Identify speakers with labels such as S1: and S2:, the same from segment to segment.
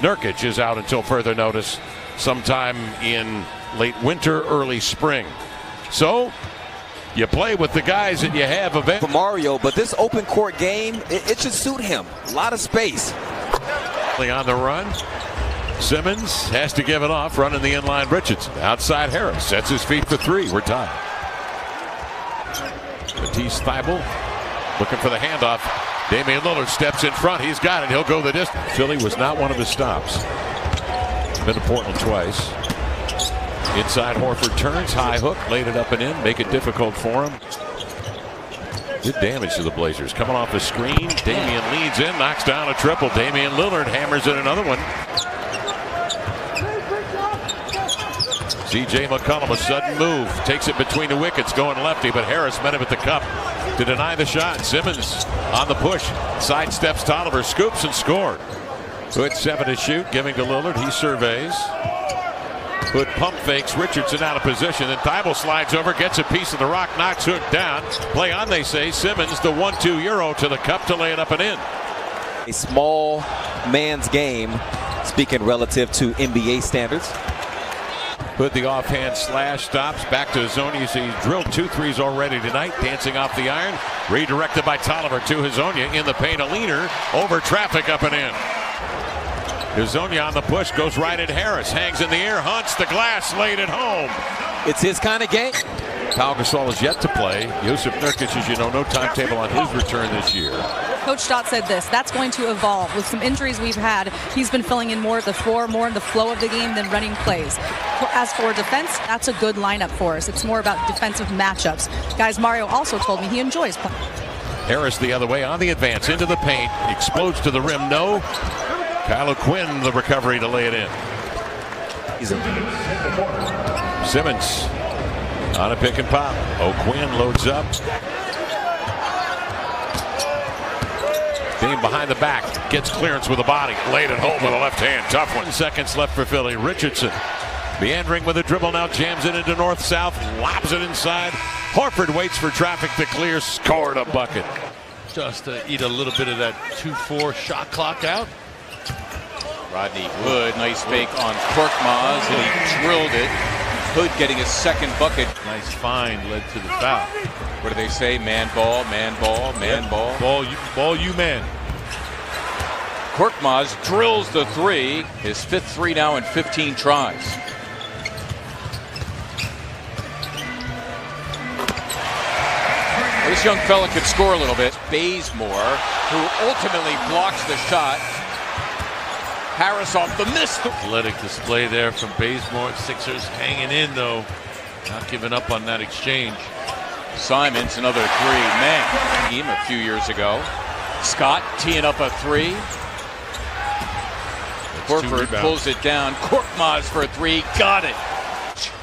S1: Nurkic is out until further notice sometime in late winter, early spring. So you play with the guys that you have available.
S2: For Mario, but this open court game, it should suit him. A lot of space.
S1: On the run. Simmons has to give it off, running the inline Richardson. Outside Harris sets his feet for three. We're tied. Matisse Thybulle looking for the handoff. Damian Lillard steps in front. He's got it. He'll go the distance. Philly was not one of his stops. Been to Portland twice. Inside Horford turns, high hook, laid it up and in, make it difficult for him. Good damage to the Blazers. Coming off a screen, Damian leads in, knocks down a triple. Damian Lillard hammers in another one. C.J. McCollum, a sudden move, takes it between the wickets, going lefty, but Harris met him at the cup to deny the shot. Simmons on the push, sidesteps Tolliver, scoops and scored. Hood 7 to shoot, giving to Lillard. He surveys. Hood pump fakes Richardson out of position, and Thybulle slides over, gets a piece of the rock, knocks Hood down. Play on, they say. Simmons, the 1-2 euro to the cup to lay it up and in.
S2: A small man's game, speaking relative to NBA standards.
S1: Hood the offhand slash, stops, back to Hezonja. He's drilled 2 threes already tonight, dancing off the iron. Redirected by Tolliver to Hezonja in the paint, a leaner over traffic up and in. Hezonja on the push, goes right at Harris, hangs in the air, hunts the glass, laid it home.
S2: It's his kind of game.
S1: Pau Gasol is yet to play. Jusuf Nurkic, as you know, no timetable on his return this year.
S3: Coach Stott said this, that's going to evolve. With some injuries we've had, he's been filling in more at the floor, more in the flow of the game than running plays. As for defense, that's a good lineup for us. It's more about defensive matchups. Guys, Mario also told me he enjoys playing. Harris
S1: the other way on the advance, into the paint, explodes to the rim, no. Kyle O'Quinn, the recovery to lay it in. Simmons on a pick and pop. O'Quinn loads up. Dame behind the back, gets clearance with a body, laid it home with a left hand. Tough one. Seconds left for Philly. Richardson meandering with a dribble, now jams it into north-south, lobs it inside. Horford waits for traffic to clear, scored a bucket.
S4: Just to eat a little bit of that 2-4 shot clock out.
S5: Rodney Hood, nice fake on Korkmaz, and he drilled it. Hood getting his second bucket.
S4: Nice find led to the foul.
S5: What do they say? Man ball, man ball, man ball.
S4: Ball you man.
S5: Korkmaz drills the three. His 5th three now in 15 tries. This young fella could score a little bit. Bazemore, who ultimately blocks the shot. Harris off the miss.
S4: Athletic display there from Bazemore. Sixers hanging in though. Not giving up on that exchange.
S5: Simons, another three-man team a few years ago. Scott teeing up a three. Horford pulls it down. Korkmaz for a three. Got it.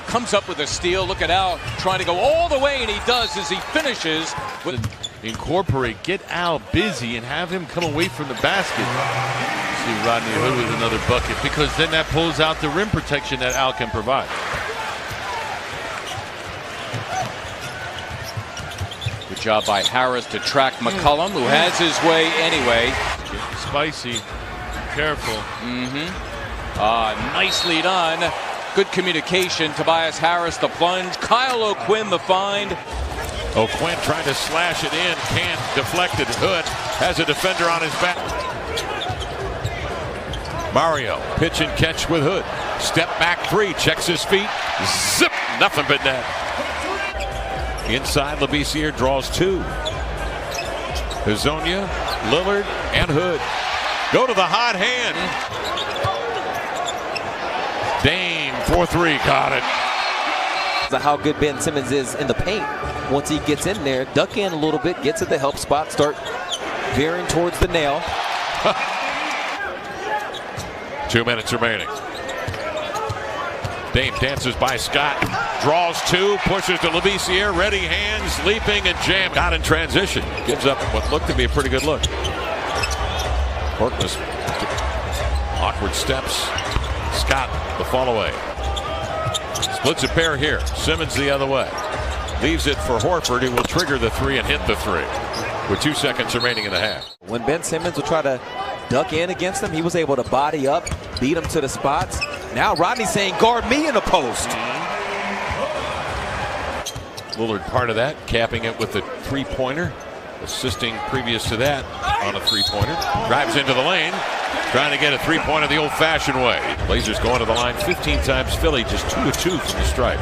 S5: Comes up with a steal. Look at Al trying to go all the way, and he does as he finishes.
S4: Incorporate, get Al busy and have him come away from the basket. See Rodney Hood with another bucket, because then that pulls out the rim protection that Al can provide.
S5: Good job by Harris to track McCollum, who has his way anyway.
S4: Getting spicy. Be careful.
S5: Nicely done. Good communication. Tobias Harris the plunge. Kyle O'Quinn the find.
S1: O'Quinn trying to slash it in. Can't. Deflected. Hood has a defender on his back. Mario, pitch and catch with Hood. Step back three. Checks his feet. Zip. Nothing but net. Inside, Labissiere draws 2. Hezonja, Lillard, and Hood go to the hot hand. Dame 4-3, got it.
S2: How good Ben Simmons is in the paint. Once he gets in there, duck in a little bit, get to the help spot, start veering towards the nail.
S1: 2 minutes remaining. Dame dances by Scott, draws 2, pushes to Labissiere, ready hands, leaping and jam. Out in transition, gives up what looked to be a pretty good look. Horkness, awkward steps. Scott, the fall away. Splits a pair here. Simmons the other way. Leaves it for Horford, who will trigger the 3 and hit the 3 with 2 seconds remaining in the half.
S2: When Ben Simmons would try to duck in against him, he was able to body up, beat him to the spots. Now Rodney's saying, guard me in the post.
S1: Lillard part of that, capping it with a three-pointer, assisting previous to that on a three-pointer. Drives into the lane, trying to get a three-pointer the old-fashioned way. Blazers going to the line 15 times. Philly just 2 of 2 from the stripe.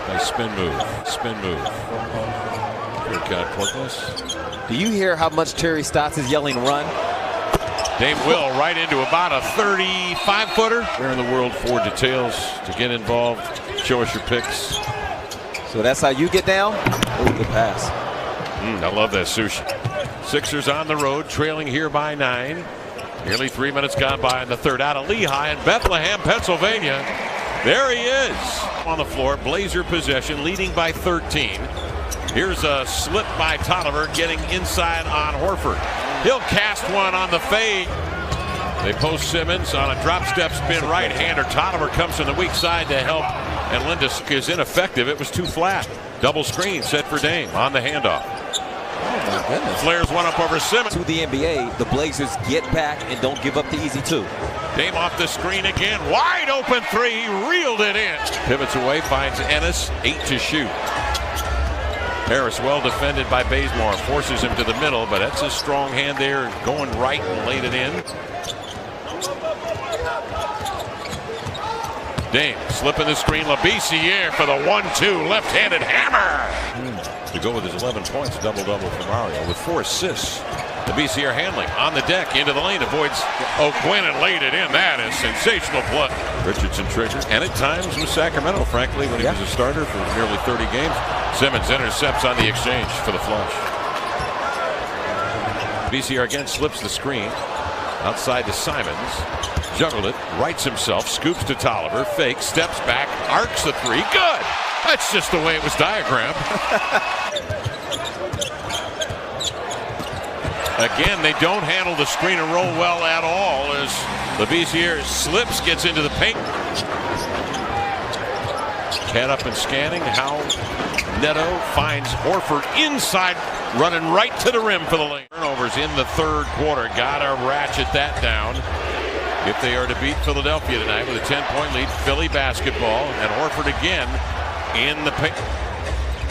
S1: Nice spin move. Spin move. Here got Korkmaz.
S2: Do you hear how much Terry Stotts is yelling run?
S1: Dame Will right into about a 35-footer. Where in the world for details to get involved? Show us your picks.
S2: So that's how you get down? Oh, good pass.
S1: I love that sushi. Sixers on the road, trailing here by 9. Nearly 3 minutes gone by in the third. Out of Lehigh in Bethlehem, Pennsylvania. There he is on the floor. Blazer possession, leading by 13. Here's a slip by Tolliver, getting inside on Horford. He'll cast one on the fade. They post Simmons on a drop step spin right-hander. Tolliver comes from the weak side to help, and Linda is ineffective. It was too flat. Double screen set for Dame on the handoff.
S2: Oh my goodness.
S1: Flares one up over Simmons.
S2: To the NBA, the Blazers get back and don't give up the easy two.
S1: Dame off the screen again. Wide open three. He reeled it in. Pivots away, finds Ennis. 8 to shoot. Harris well defended by Bazemore. Forces him to the middle, but that's his strong hand there. Going right and laid it in. Dame slipping the screen. Labissiere for the 1-2 left-handed hammer. To go with his 11 points, double-double for Mario with 4 assists. Labissiere handling on the deck into the lane, avoids O'Quinn and laid it in. That is sensational play. Richardson triggered, and at times with Sacramento, frankly, when he was a starter for nearly 30 games. Simmons intercepts on the exchange for the flush. Labissiere again slips the screen outside to Simons. Juggled it, rights himself, scoops to Tolliver, fakes, steps back, arcs the three. Good! That's just the way it was diagrammed. Again, they don't handle the screen and roll well at all as Labissiere slips, gets into the paint. Head up and scanning. How Neto finds Horford inside, running right to the rim for the lane. Turnovers in the third quarter. Gotta ratchet that down if they are to beat Philadelphia tonight with a 10-point lead. Philly basketball, and Horford again in the paint.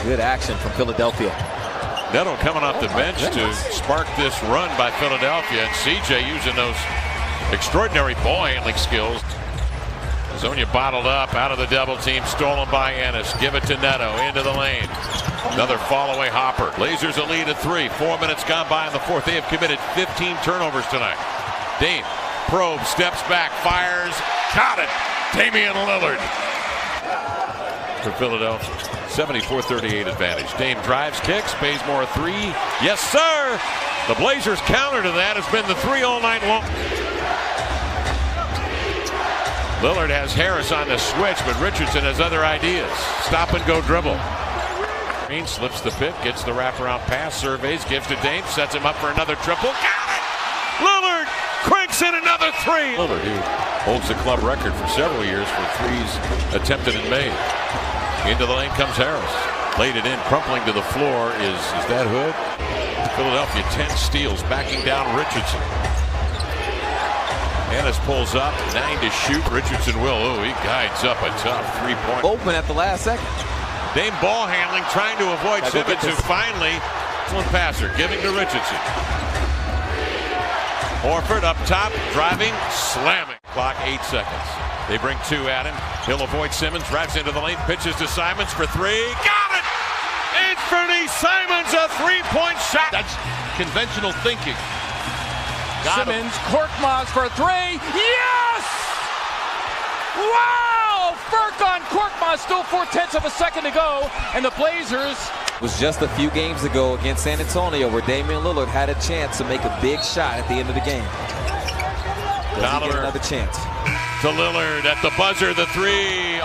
S2: Good action from Philadelphia.
S1: Neto coming off the bench to spark this run by Philadelphia, and CJ using those extraordinary ball handling skills. Zonia bottled up out of the double team, stolen by Ennis. Give it to Neto into the lane. Another fall away hopper. Blazers a lead at 3. 4 minutes gone by in the fourth. They have committed 15 turnovers tonight. Dame probe, steps back, fires, got it. Damian Lillard for Philadelphia. 74-38 advantage. Dame drives, kicks, Bazemore a 3. Yes, sir. The Blazers' counter to that has been the 3 all night long. Lillard has Harris on the switch, but Richardson has other ideas. Stop and go dribble. Green slips the pick, gets the wraparound pass, surveys, gives to Dame, sets him up for another triple. Got it! Lillard cranks in another 3. Lillard, who holds the club record for several years for threes attempted and made. Into the lane comes Harris. Laid it in, crumpling to the floor is that Hood? Philadelphia 10 steals, backing down Richardson. Ennis pulls up, 9 to shoot. Richardson will. Oh, he guides up a tough 3-point.
S2: Open at the last second.
S1: Dame ball handling, trying to avoid Simmons, who finally, excellent passer, giving to Richardson. Horford up top, driving, slamming. Clock 8 seconds. They bring 2 at him. He'll avoid Simmons, drives into the lane, pitches to Simons for 3. Got it! Anthony Simons, a 3-point shot.
S4: That's conventional thinking.
S5: Simmons, Korkmaz for 3. Yes! Wow! Furkan Korkmaz, still 0.4 of a second to go, and the Blazers.
S2: It was just a few games ago against San Antonio where Damian Lillard had a chance to make a big shot at the end of the game. Does he get another chance?
S1: To Lillard at the buzzer, the 3.